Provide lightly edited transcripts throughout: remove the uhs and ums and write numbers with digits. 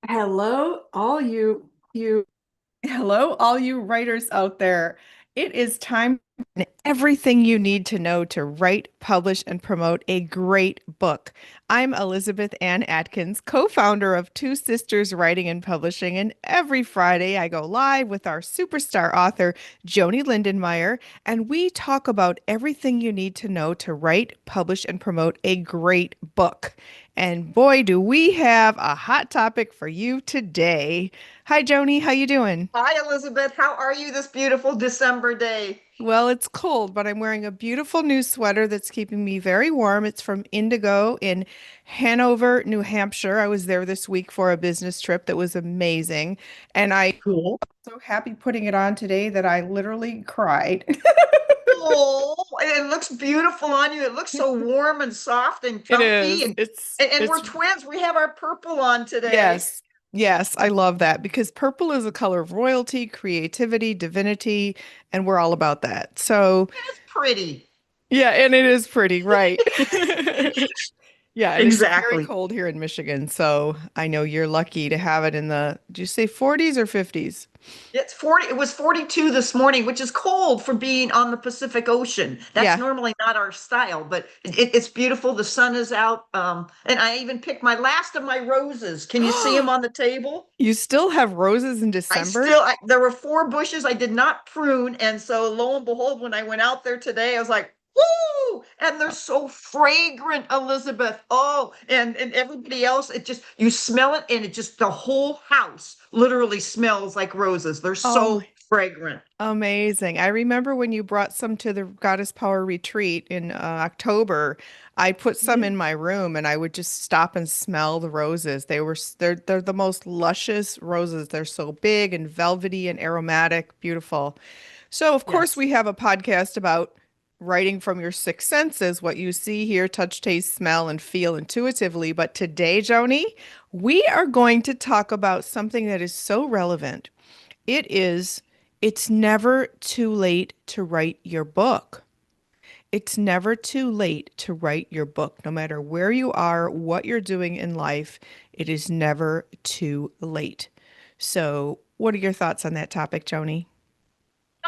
Hello, all you writers out there. It is time for everything you need to know to write, publish, and promote a great book. I'm Elizabeth Ann Atkins, co-founder of Two Sisters Writing and Publishing, and every Friday I go live with our superstar author, Joanie Lindenmeyer, and we talk about everything you need to know to write, publish, and promote a great book. And boy, do we have a hot topic for you today. Hi, Joni. How you doing? Hi, Elizabeth. How are you this beautiful December day? Well, it's cold, but I'm wearing a beautiful new sweater that's keeping me very warm. It's from Indigo in Hanover, New Hampshire. I was there this week for a business trip that was amazing. And I Cool. was so happy putting it on today that I literally cried. Oh, it looks beautiful on you. It looks so warm and soft and It comfy. is. And, and we're It's twins. We have our purple on today. Yes. Yes, I love that because purple is a color of royalty, creativity, divinity, and we're all about that. So, It's pretty. yeah, and it is pretty, right? Yeah, and it's very Exactly. cold here in Michigan, so I know you're lucky to have it in the, did you say 40s or 50s? It's 40. It was 42 this morning, which is cold for being on the Pacific Ocean. That's Yeah. normally not our style, but it's beautiful. The sun is out. And I even picked my last of my roses. Can you see them on the table? You still have roses in December? There were four bushes I did not prune. And so lo and behold, when I went out there today, I was like, woo! And they're so fragrant, Elizabeth. Oh, and everybody else, it just, you smell it and it just, the whole house literally smells like roses. They're Oh so my, fragrant. amazing. I remember when you brought some to the Goddess Power retreat in October, I put some Mhm. in my room and I would just stop and smell the roses. They're the most luscious roses. They're so big and velvety and aromatic, beautiful. So, of course, Yes. we have a podcast about writing from your six senses, what you see, hear, touch, taste, smell, and feel intuitively. But today, Joni, we are going to talk about something that is so relevant. It is, it's never too late to write your book. It's never too late to write your book. No matter where you are, what you're doing in life, it is never too late. So, what are your thoughts on that topic, Joni?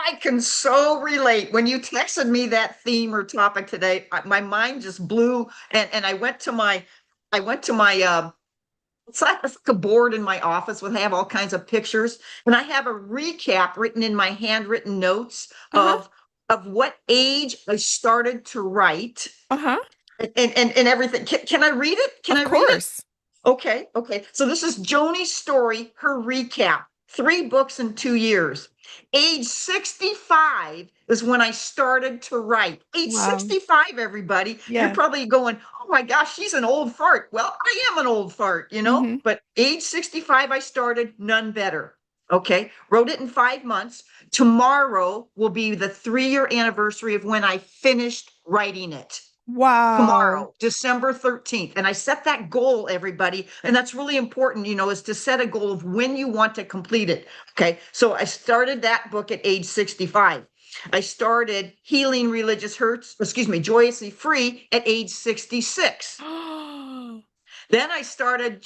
I can so relate. When you texted me that theme or topic today, my mind just blew and I went to my it's like a board in my office with I have all kinds of pictures, and I have a recap written in my handwritten notes Uh-huh. of what age I started to write Uh-huh. and everything. Can I read it? Can Of I read it? course. Okay, okay. So this is Joni's story, her recap. Three books in 2 years. Age 65 is when I started to write. Age Wow. 65, everybody. You're Yeah. probably going, oh my gosh, she's an old fart. Well, I am an old fart, you know? Hmm. But age 65, I started, none better. Okay. Wrote it in 5 months. Tomorrow will be the 3 year anniversary of when I finished writing it Wow. tomorrow, December 13th. And I set that goal, everybody. And that's really important, is to set a goal of when you want to complete it. Okay. So I started that book at age 65. I started Healing Religious Hurts, excuse me, Joyously Free at age 66. Then I started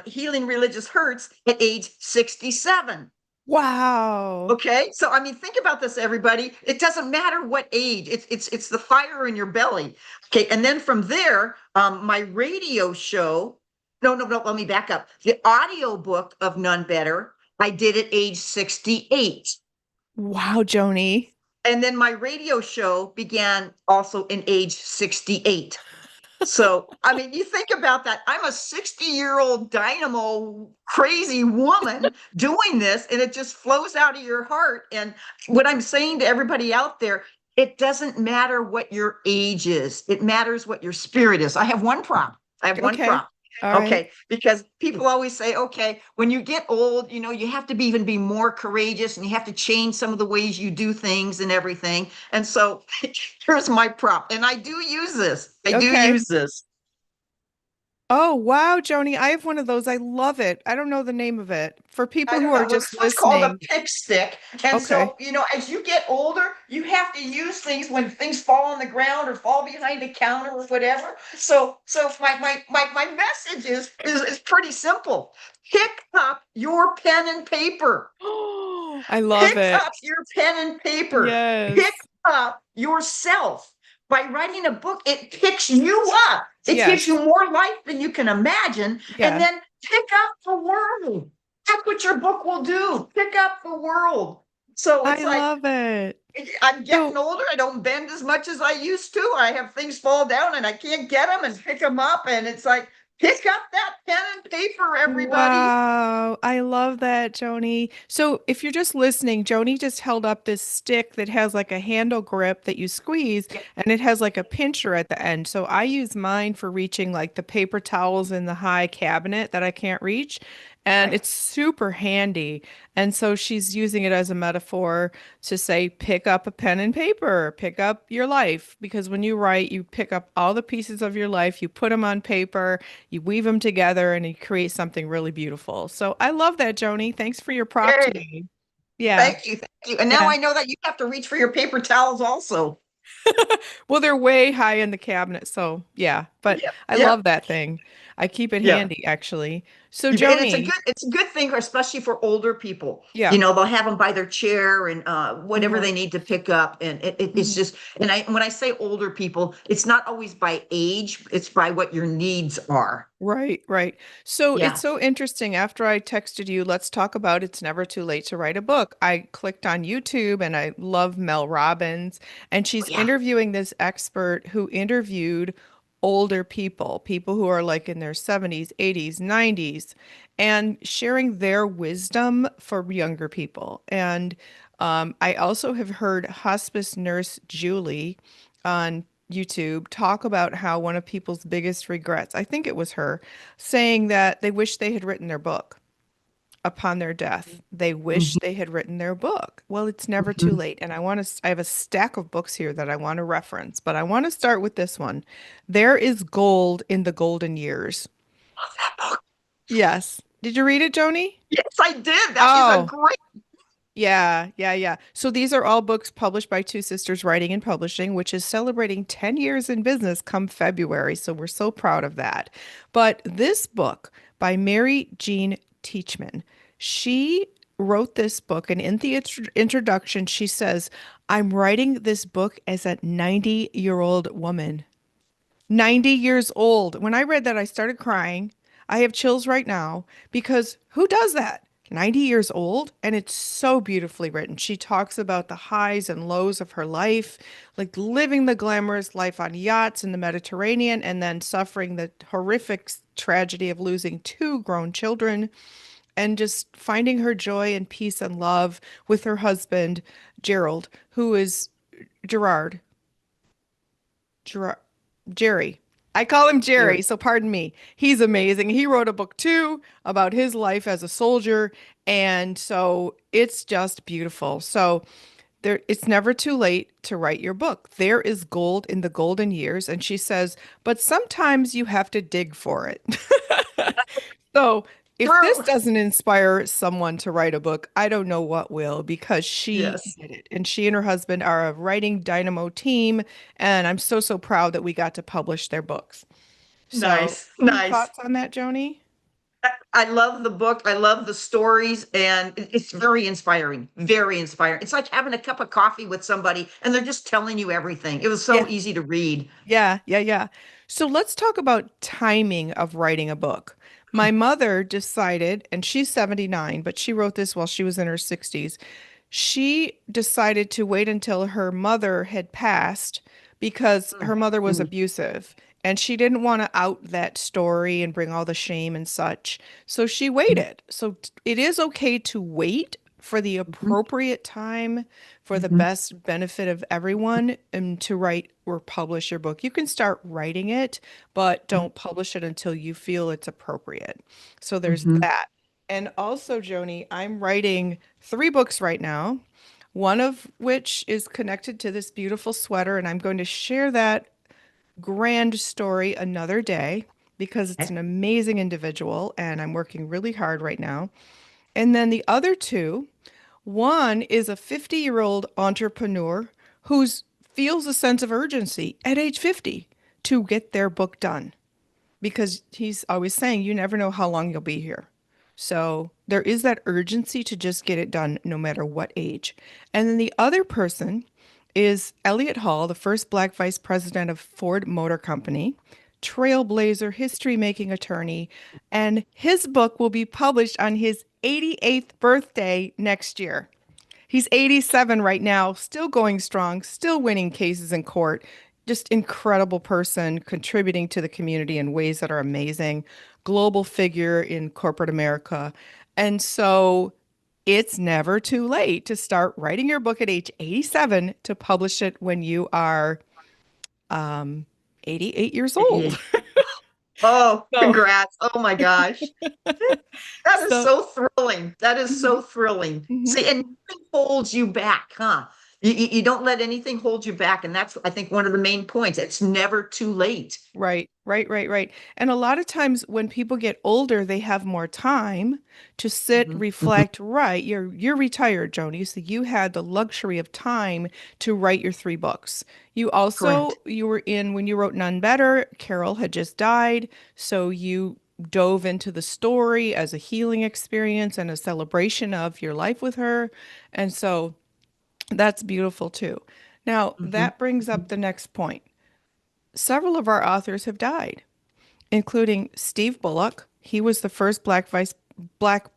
Healing Religious Hurts at age 67. Wow. Okay, so I mean, think about this, everybody. It doesn't matter what age; it's the fire in your belly. Okay, and then from there, my radio show. No, no, no. Let me back up. The audio book of None Better. I did at age 68, Wow, Joni. and then my radio show began also in age 68. So, I mean, you think about that. I'm a 60-year-old dynamo crazy woman doing this, and it just flows out of your heart. And what I'm saying to everybody out there, it doesn't matter what your age is, it matters what your spirit is. I have one prop. I have one Okay. prop. All right. Okay, because people always say, okay, when you get old, you have to be even be more courageous and you have to change some of the ways you do things and everything. And so here's my prop. And I do use this. I do Okay. use this. Oh, wow, Joni, I have one of those. I love it. I don't know the name of it. For I people who don't are know. Well, just this one's called a listening. pick stick. And Okay. so, as you get older, you have to use things when things fall on the ground or fall behind the counter or whatever. So my message is pretty simple. Pick up your pen and paper. Oh, I love Pick it. up your pen and paper. Pick Yes. up yourself. By writing a book, it picks you up. It gives Yes. you more life than you can imagine. And Yeah. then pick up the world. That's what your book will do. Pick up the world. So I it's like, love it. I'm getting So, older. I don't bend as much as I used to. I have things fall down and I can't get them and pick them up. And it's like, pick up that pen and paper, everybody. wow, I love that, Joni. So, if you're just listening, Joni just held up this stick that has like a handle grip that you squeeze, and it has like a pincher at the end. So, I use mine for reaching like the paper towels in the high cabinet that I can't reach, and Right. it's super handy. And so, she's using it as a metaphor to say, pick up a pen and paper, pick up your life, because when you write, you pick up all the pieces of your life, you put them on paper, you weave them together and you create something really beautiful. So I love that, Joni. Thanks for your prop Yay. today. Yeah. Thank you. Thank you. And now Yeah. I know that you have to reach for your paper towels also. Well, they're way high in the cabinet. So yeah, but Yep. I Yep. love that thing. I keep it Yeah. handy actually. So And Joni, it's a good thing, especially for older people. yeah. They'll have them by their chair and whatever Uh-huh. they need to pick up. And it's Mhm. just, and when I say older people, it's not always by age, it's by what your needs are. Right, right. So it's Yeah. so interesting. After I texted you, let's talk about It's Never Too Late to Write a Book. I clicked on YouTube and I love Mel Robbins, and Oh, she's yeah. interviewing this expert who interviewed older people, people who are like in their 70s, 80s, 90s, and sharing their wisdom for younger people. And I also have heard hospice nurse Julie on YouTube talk about how one of people's biggest regrets, I think it was her, saying that they wish they had written their book upon their death. They wish Mhm, they had written their book. Well, it's never too mhm. late. And I have a stack of books here that I want to reference, but I want to start with this one. There is gold in the golden years. Love that book. Yes. Did you read it, Joni? Yes, I did. That is a Oh, great. yeah, yeah, yeah. So these are all books published by Two Sisters Writing and Publishing, which is celebrating 10 years in business come February. So we're so proud of that. But this book by Mary Jean Teachman, she wrote this book, and in the introduction, she says, I'm writing this book as a 90-year-old woman. 90 years old. When I read that, I started crying. I have chills right now because who does that? 90 years old, and it's so beautifully written. She talks about the highs and lows of her life, like living the glamorous life on yachts in the Mediterranean and then suffering the horrific tragedy of losing two grown children and just finding her joy and peace and love with her husband, Gerald, who is Gerard. Gerard, Jerry. I call him Here. Jerry, so pardon me. He's amazing. He wrote a book too about his life as a soldier, and so it's just beautiful. So it's never too late to write your book. There is gold in the golden years, and she says, but sometimes you have to dig for it. So if this True. doesn't inspire someone to write a book, I don't know what will, because she Yes. did it. And she and her husband are a writing dynamo team. And I'm so, so proud that we got to publish their books. So, Nice. any Nice. thoughts on that, Joni? I love the book. I love the stories, and it's very inspiring. Very inspiring. It's like having a cup of coffee with somebody, and they're just telling you everything. It was so Yeah. easy to read. Yeah, yeah, yeah. So let's talk about timing of writing a book. My mother decided, and she's 79, but she wrote this while she was in her 60s. She decided to wait until her mother had passed because her Mm, mother was mm, abusive and she didn't want to out that story and bring all the shame and such. So she mm, waited. So it is okay to wait for the mhm, appropriate time for the mhm, best benefit of everyone and to write or publish your book. You can start writing it, but mhm, don't publish it until you feel it's appropriate. So there's mhm. that. And also, Joni, I'm writing three books right now, one of which is connected to this beautiful sweater, and I'm going to share that grand story another day. because it's Okay. an amazing individual and I'm working really hard right now. And then the other two, one is a 50-year-old entrepreneur who feels a sense of urgency at age 50 to get their book done because he's always saying you never know how long you'll be here. So there is that urgency to just get it done no matter what age. And then the other person is Elliott Hall, the first black vice president of Ford Motor Company, trailblazer, history making attorney, and his book will be published on his 88th birthday next year. He's 87 right now, still going strong, still winning cases in court. Just incredible person contributing to the community in ways that are amazing. Global figure in corporate America. And so it's never too late to start writing your book at age 87 to publish it when you are um, 88 years old. Oh, So, congrats. Oh my gosh. That is so so thrilling. That is mhm, so thrilling. mhm. See, and nothing holds you back, huh? You don't let anything hold you back. And that's, I think, one of the main points. It's never too late. Right, right, right, right. And a lot of times when people get older, they have more time to sit, Mhm, mhm. reflect. Right, you're retired, Joni, so you had the luxury of time to write your three books. You also Correct. you were in when you wrote None Better, Carol had just died, so you dove into the story as a healing experience and a celebration of your life with her. And so that's beautiful too. Now, Mhm, that brings up mhm. the next point. Several of our authors have died, including Steve Bullock. He was the first black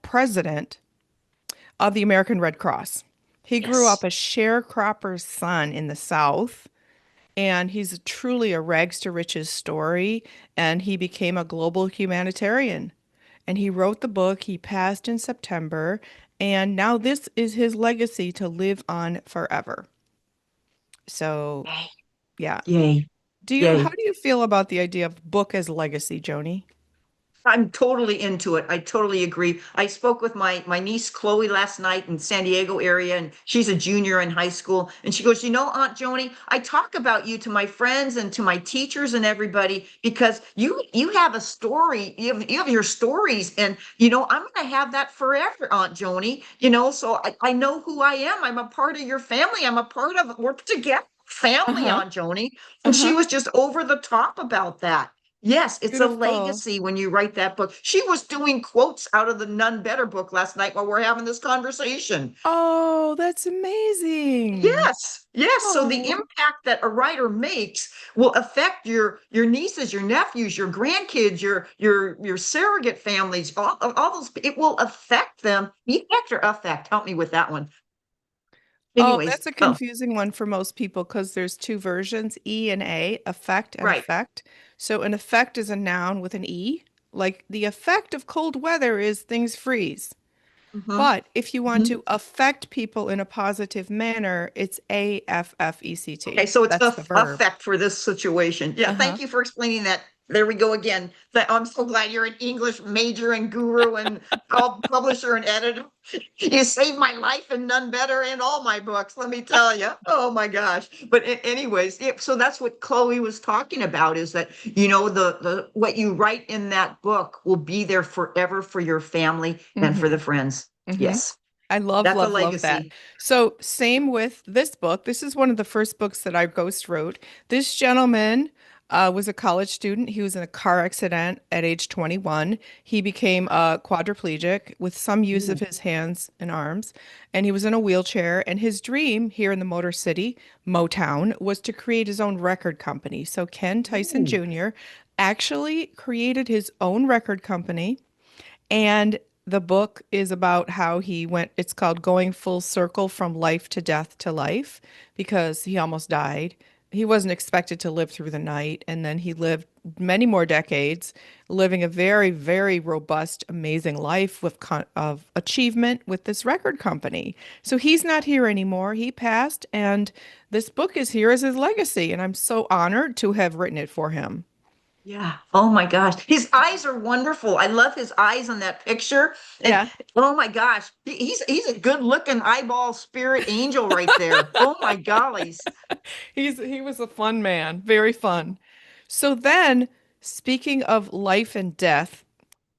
president of the American Red Cross. He grew up Yes. a sharecropper's son in the South, and he's truly a rags to riches story, and he became a global humanitarian. And he wrote the book, he passed in September, and now this is his legacy to live on forever. So, Yay. yeah. Yay. How Yay. do you feel about the idea of book as legacy, Joni? I'm totally into it. I totally agree. I spoke with my niece Chloe last night in San Diego area, and she's a junior in high school. And she goes, Aunt Joni, I talk about you to my friends and to my teachers and everybody because you have a story. You have your stories, and I'm going to have that forever, Aunt Joni. So I know who I am. I'm a part of your family. I'm a part of we're together, family, Uh-huh. Aunt Joni. And she Uh-huh. was just over the top about that. Yes, it's a Beautiful. legacy when you write that book. She was doing quotes out of the None Better book last night while we're having this conversation. Oh, that's amazing. Yes, yes. So the Oh, impact that a writer makes will affect your nieces, your nephews, your grandkids, your surrogate families, all those. It will affect them. Effect or affect? Help me with that one. oh, Anyways, that's a oh, confusing one for most people because there's two versions, E and A, effect and right. effect. So an effect is a noun with an E. Like the effect of cold weather is things freeze. Mhm. But if you want to affect people in a positive manner, it's Okay, AFFECT. so it's That's the verb. effect for this situation. Yeah, Uh-huh. thank you for explaining that. There we go again. I'm so glad you're an English major and guru and publisher and editor. You saved my life and none better in all my books, let me tell you. Oh my gosh. But anyways, so that's what Chloe was talking about is that, the what you write in that book will be there forever for your family and for Mm-hmm. the friends. Mm-hmm. Yes, I love, that's a love, love that. legacy. So, same with this book. This is one of the first books that I ghost wrote. This gentleman was a college student. He was in a car accident at age 21. He became quadriplegic with some use of Ooh, his hands and arms, and he was in a wheelchair. And his dream here in the Motor City, Motown, was to create his own record company. So, Ken Tyson ooh, Jr. actually created his own record company and the book is about how he went, it's called Going Full Circle from Life to Death to Life because he almost died. He wasn't expected to live through the night. And then he lived many more decades, living a very, very robust, amazing life of achievement with this record company. So he's not here anymore. He passed, and this book is here as his legacy. And I'm so honored to have written it for him. yeah. Oh my gosh. His eyes are wonderful. I love his eyes on that picture. And Yeah. oh my gosh, he's a good looking eyeball spirit angel right there. Oh my gollies. He was a fun man, very fun. So then Speaking of life and death,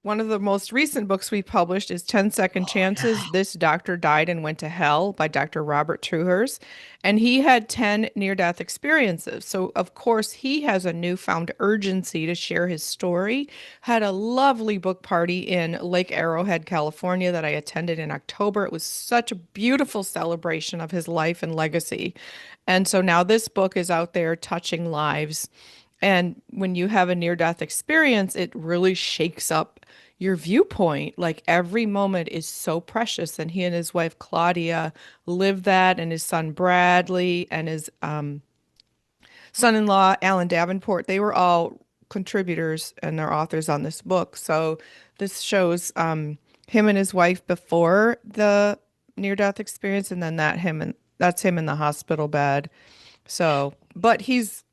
one of the most recent books we published is 10 Second Oh, Chances. This Doctor Died and Went to Hell by Dr. Robert Truhers. And he had 10 near-death experiences. So, of course, he has a newfound urgency to share his story. Had a lovely book party in Lake Arrowhead, California that I attended in October. It was such a beautiful celebration of his life and legacy. And so now this book is out there touching lives. And when you have a near-death experience, it really shakes up your viewpoint. Like every moment is so precious. And he and his wife Claudia lived that, and his son Bradley and his son-in-law Alan Davenport, they were all contributors and they're authors on this book. So this shows him and his wife before the near-death experience, and then that's him in the hospital bed. So, but he's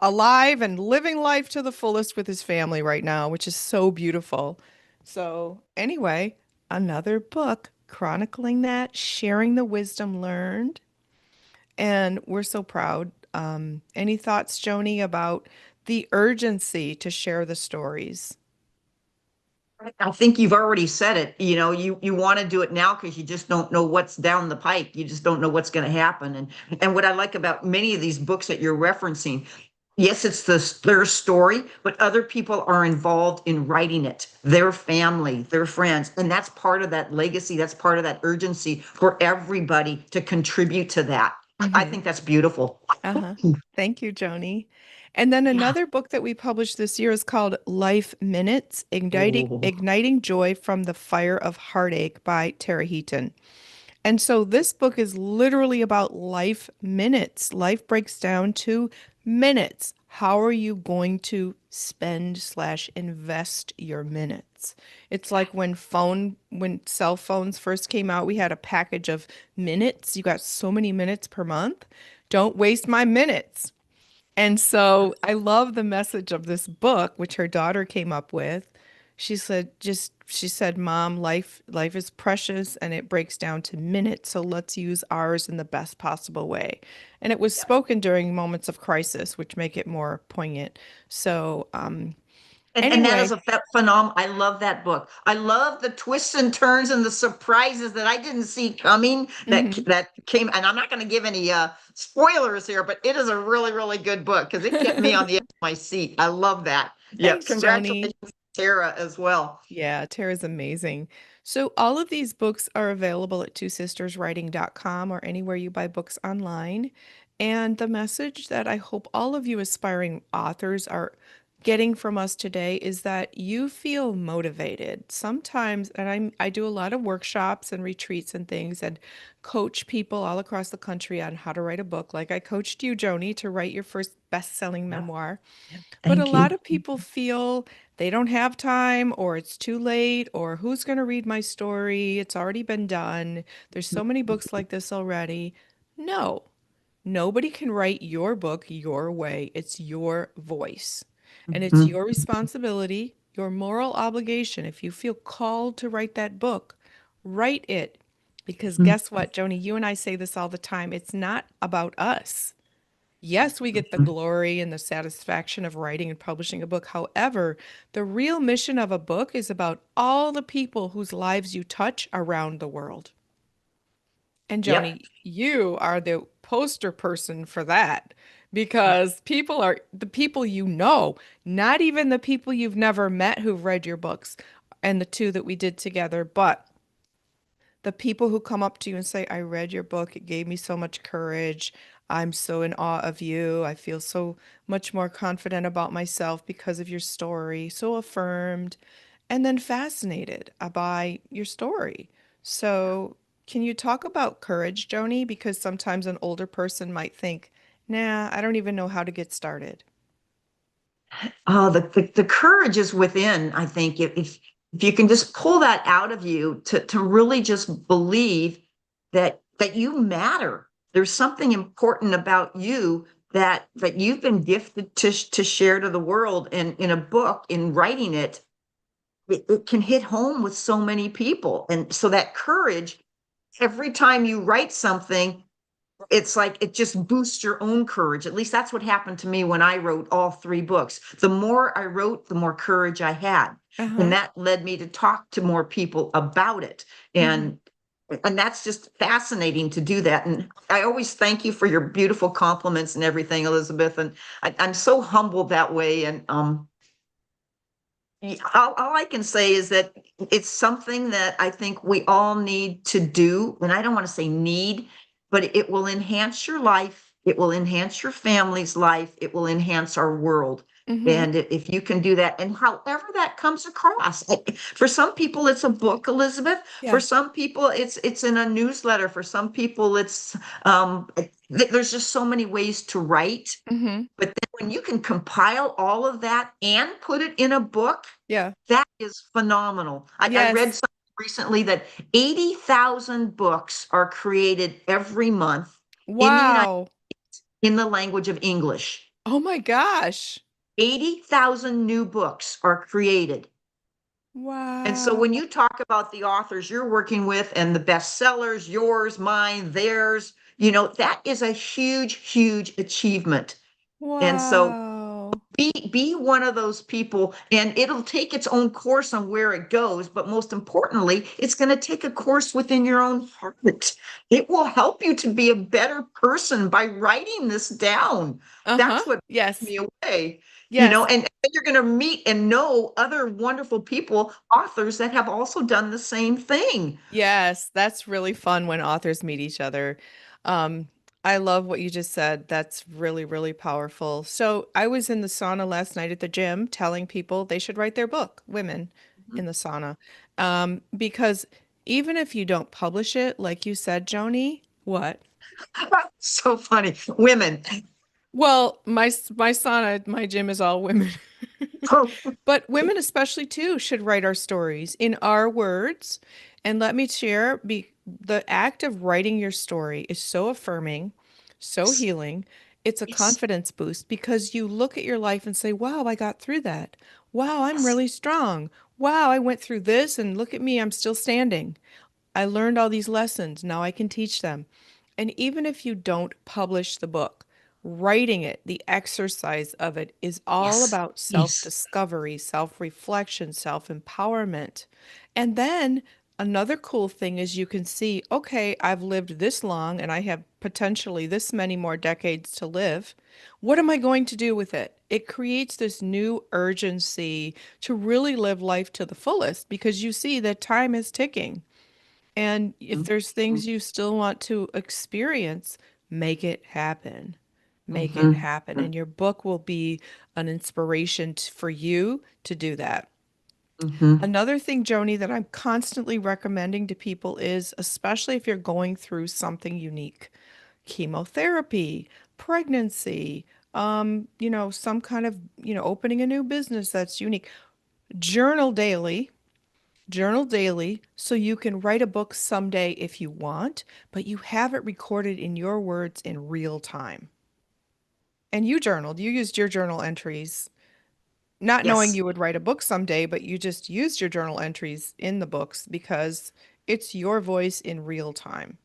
alive and living life to the fullest with his family right now, which is so beautiful. So, anyway, another book chronicling that, sharing the wisdom learned, and we're so proud. Any thoughts, Joni, about the urgency to share the stories? I think you've already said it. You want to do it now because you just don't know what's down the pike. You just don't know what's going to happen. And what I like about many of these books that you're referencing, yes, it's their story, but other people are involved in writing it. Their family, their friends, and that's part of that legacy. That's part of that urgency for everybody to contribute to that. I Hmm. think that's beautiful. Uh-huh. Thank you, Joni. And then Yeah. another book that we published this year is called Life Minutes, Oh, Igniting Joy from the Fire of Heartache by Tara Heaton. And so this book is literally about life minutes. Life breaks down to minutes. How are you going to spend slash invest your minutes? It's like when cell phones first came out, we had a package of minutes. You got so many minutes per month. Don't waste my minutes. And so I love the message of this book, which her daughter came up with. She said, Mom, life is precious and it breaks down to minutes. So let's use ours in the best possible way. And it was spoken during moments of crisis, which make it more poignant. So, and that is anyway, a phenomenal. I love that book. I love the twists and turns and the surprises that I didn't see coming mhm. that came. And I'm not going to give any spoilers here, but it is a really, really good book because it kept me on the edge of my seat. I love that. Yeah, Thanks, congratulations, Joni. Tara, as well. Yeah, Tara's amazing. So all of these books are available at twosisterswriting.com or anywhere you buy books online. And the message that I hope all of you aspiring authors are getting from us today is that you feel motivated. Sometimes, and I do a lot of workshops and retreats and things and coach people all across the country on how to write a book, like I coached you, Joni, to write your first best-selling Yeah, memoir. But a thank lot you. of people feel they don't have time, or it's too late, or who's going to read my story? It's already been done. There's so many books like this already. No, nobody can write your book your way. It's your voice. And it's Mhm. your responsibility, your moral obligation. If you feel called to write that book, write it. Because guess what, Joni? You and I say this all the time. It's not about us. Yes, we get the glory and the satisfaction of writing and publishing a book. However, the real mission of a book is about all the people whose lives you touch around the world. And Yep. Joni, you are the poster person for that because people are the people you know, not even the people you've never met who've read your books and the two that we did together, but the people who come up to you and say, I read your book, it gave me so much courage. I'm so in awe of you. I feel so much more confident about myself because of your story, so affirmed, and then fascinated by your story. So, can you talk about courage, Joni? Because sometimes an older person might think, nah, I don't even know how to get started. Oh, the courage is within, I think, if you can just pull that out of you to really just believe that you matter. There's something important about you that you've been gifted to share to the world. And in a book, in writing it, it can hit home with so many people. And so that courage, every time you write something, it's like it just boosts your own courage. At least that's what happened to me when I wrote all three books. The more I wrote, the more courage I had. And Uh-huh. that led me to talk to more people about it. Hmm. And that's just fascinating to do that. And I always thank you for your beautiful compliments and everything, Elizabeth. And I'm so humbled that way. And all I can say is that it's something that I think we all need to do. And I don't want to say need, but it will enhance your life. It will enhance your family's life. It will enhance our world. Hmm. And if you can do that, and however that comes across, for some people it's a book, Elizabeth. For Yeah. some people it's in a newsletter. For some people it's there's just so many ways to write. Hmm. But then when you can compile all of that and put it in a book, Yeah. that is phenomenal. I read Yes. something recently that 80,000 books are created every month in the United Wow. in the language of English. Oh my gosh. 80,000 new books are created. And so Wow. when you talk about the authors you're working with and the bestsellers, yours, mine, theirs, that is a huge, huge achievement. And so Wow. be one of those people, and it'll take its own course on where it goes, but most importantly it's going to take a course within your own heart. It will help you to be a better person by writing this down. Uh-huh. That's what Yes. blew me away. Yes. And then you're going to meet and know other wonderful people, authors that have also done the same thing. Yes, that's really fun when authors meet each other. Um, I love what you just said. That's really, really powerful. So I was in the sauna last night at the gym telling people they should write their book, women in the sauna. Because even if you don't publish it, like you said, Joni, what? So funny. Women. Well, my sauna, my gym is all women. Oh, But women especially too should write our stories in our words. And let me share, the act of writing your story is so affirming, so yes, healing. It's a yes, confidence boost because you look at your life and say, "Wow, I got through that. Wow, I'm yes, really strong. Wow, I went through this and look at me, I'm still standing. I learned all these lessons. Now I can teach them." And even if you don't publish the book, writing it, the exercise of it is all yes, about yes, self-discovery, self-reflection, self-empowerment. And then another cool thing is you can see, okay, I've lived this long and I have potentially this many more decades to live. What am I going to do with it? It creates this new urgency to really live life to the fullest because you see that time is ticking. And if there's things you still want to experience, make it happen. Make it mhm, happen. And your book will be an inspiration for you to do that. mhm. Another thing, Joni, that I'm constantly recommending to people is, especially if you're going through something unique, chemotherapy, pregnancy, some kind of, opening a new business that's unique. Journal daily. Journal daily so you can write a book someday if you want, but you have it recorded in your words in real time. And you journaled, you used your journal entries, not knowing Yes, you would write a book someday, but you just used your journal entries in the books because it's your voice in real time.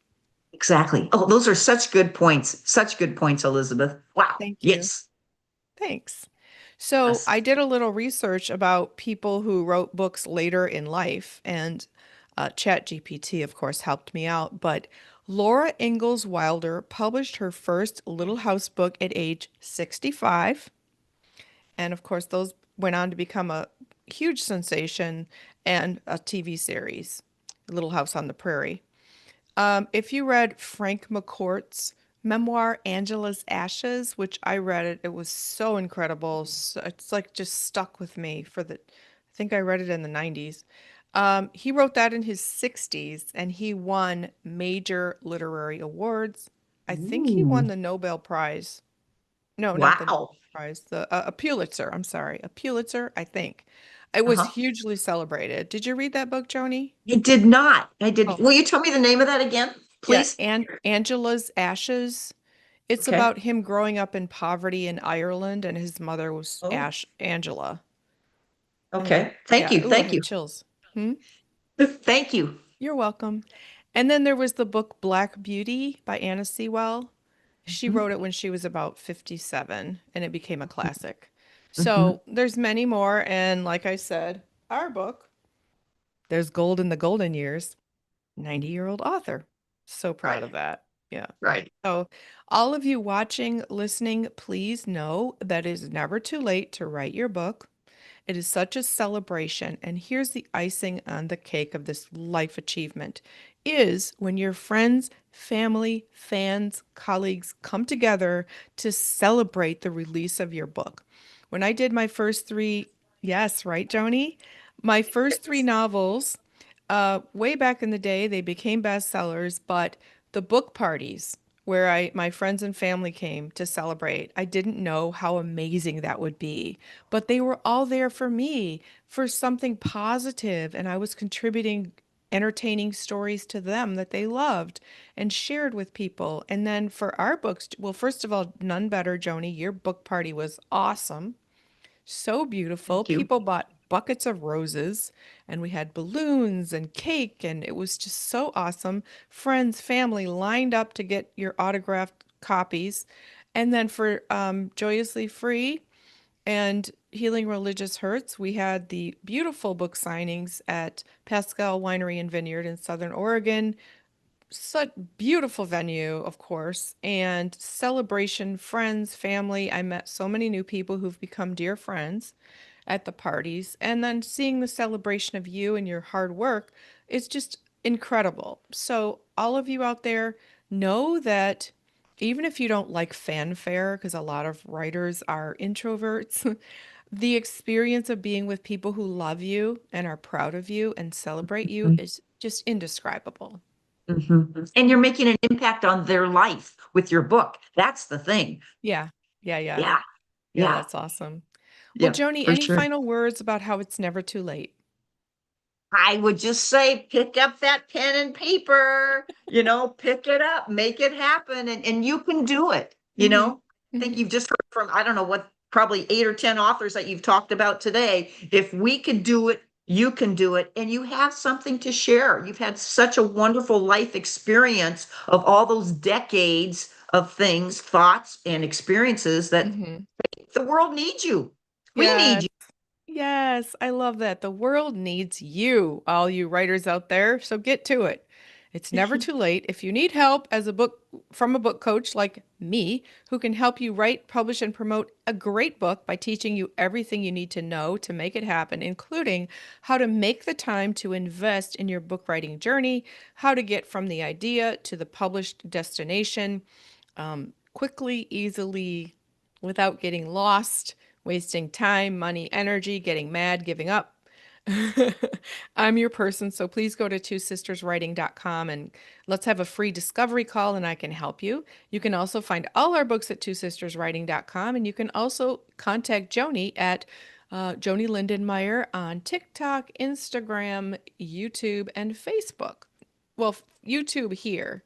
exactly. Oh, those are such good points. Such good points, Elizabeth. Wow. Thank you. Yes. Thanks. So Yes. I did a little research about people who wrote books later in life, and ChatGPT, of course, helped me out. But Laura Ingalls Wilder published her first Little House book at age 65. And of course, those went on to become a huge sensation and a TV series, Little House on the Prairie. If you read Frank McCourt's memoir, Angela's Ashes, which I read it, it was so incredible. So it's like just stuck with me I think I read it in the 90s. He wrote that in his 60s and he won major literary awards. I think he won Ooh, the Nobel Prize. No, not the Nobel wow. Prize, a Pulitzer. I'm sorry, a Pulitzer, I think. It was Uh-huh. hugely celebrated. Did you read that book, Joni? I did not. I did. Oh, Will you tell me the name of that again, yeah, please? and Angela's Ashes. It's Okay. about him growing up in poverty in Ireland, and his mother was Oh, Angela. And okay. Thank yeah, you. ooh, I Thank have you. chills. Hmm? Thank you. You're welcome. And then there was the book Black Beauty by Anna Sewell. She Mhm, wrote it when she was about 57 and it became a classic. mhm. So there's many more. And like I said, our book, There's Gold in the Golden Years, 90-year-old author. So proud Right, of that. Yeah. right. So, all of you watching, listening, please know that it is never too late to write your book. It is such a celebration. And here's the icing on the cake of this life achievement is when your friends, family, fans, colleagues come together to celebrate the release of your book. When I did my first three, yes, right, Joni? My first three novels, way back in the day, they became bestsellers, but the book parties where my friends and family came to celebrate, I didn't know how amazing that would be. But they were all there for me for something positive, and I was contributing entertaining stories to them that they loved and shared with people. And then for our books, well, first of all, none better, Joni. Your book party was awesome. So beautiful. Thank you. People bought buckets of roses and we had balloons and cake, and it was just so awesome. Friends, family lined up to get your autographed copies. And then for Joyously Free and Healing Religious Hurts, we had the beautiful book signings at Pascal Winery and Vineyard in Southern Oregon. Such beautiful venue, of course, and celebration, friends, family. I met so many new people who've become dear friends at the parties. And then seeing the celebration of you and your hard work is just incredible. So, all of you out there know that even if you don't like fanfare, because a lot of writers are introverts, the experience of being with people who love you and are proud of you and celebrate you Mhm, is just indescribable. mhm. And you're making an impact on their life with your book. That's the thing. Yeah. Yeah, yeah. Yeah, Yeah, yeah, that's awesome. Well, yeah, Joni, for any sure. final words about how it's never too late? I would just say pick up that pen and paper, pick it up, make it happen, and you can do it. Hmm. I think Hmm. you've just heard from, I don't know what, probably 8 or 10 authors that you've talked about today. If we could do it, you can do it, and you have something to share. You've had such a wonderful life experience of all those decades of things, thoughts, and experiences that Hmm. the world needs you. We need Yes. you. Yes, I love that. The world needs you, all you writers out there. So get to it. It's never too late. If you need help as a book from a book coach like me, who can help you write, publish, and promote a great book by teaching you everything you need to know to make it happen, including how to make the time to invest in your book writing journey, how to get from the idea to the published destination, quickly, easily, without getting lost, wasting time, money, energy, getting mad, giving up. I'm your person, so please go to twosisterswriting.com and let's have a free discovery call and I can help you. You can also find all our books at twosisterswriting.com, and you can also contact Joanie at Joanie Lindenmeyer on TikTok, Instagram, YouTube, and Facebook. Well, YouTube here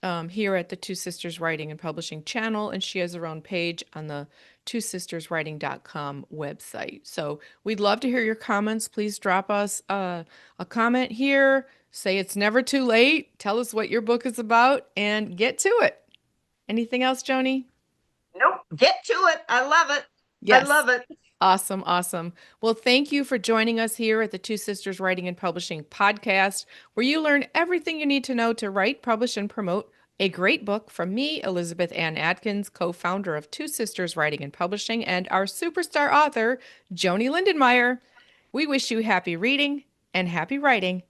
at the Two Sisters Writing and Publishing channel, and she has her own page on the twosisterswriting.com website. So we'd love to hear your comments. Please drop us a comment here. Say it's never too late. Tell us what your book is about and get to it. Anything else, Joni? Nope. Get to it. I love it. I Yes. love it. Awesome, awesome. Well, thank you for joining us here at the Two Sisters Writing and Publishing podcast, where you learn everything you need to know to write, publish, and promote a great book from me, Elizabeth Ann Atkins, co founder of Two Sisters Writing and Publishing, and our superstar author, Joanie Lindenmeyer. We wish you happy reading and happy writing.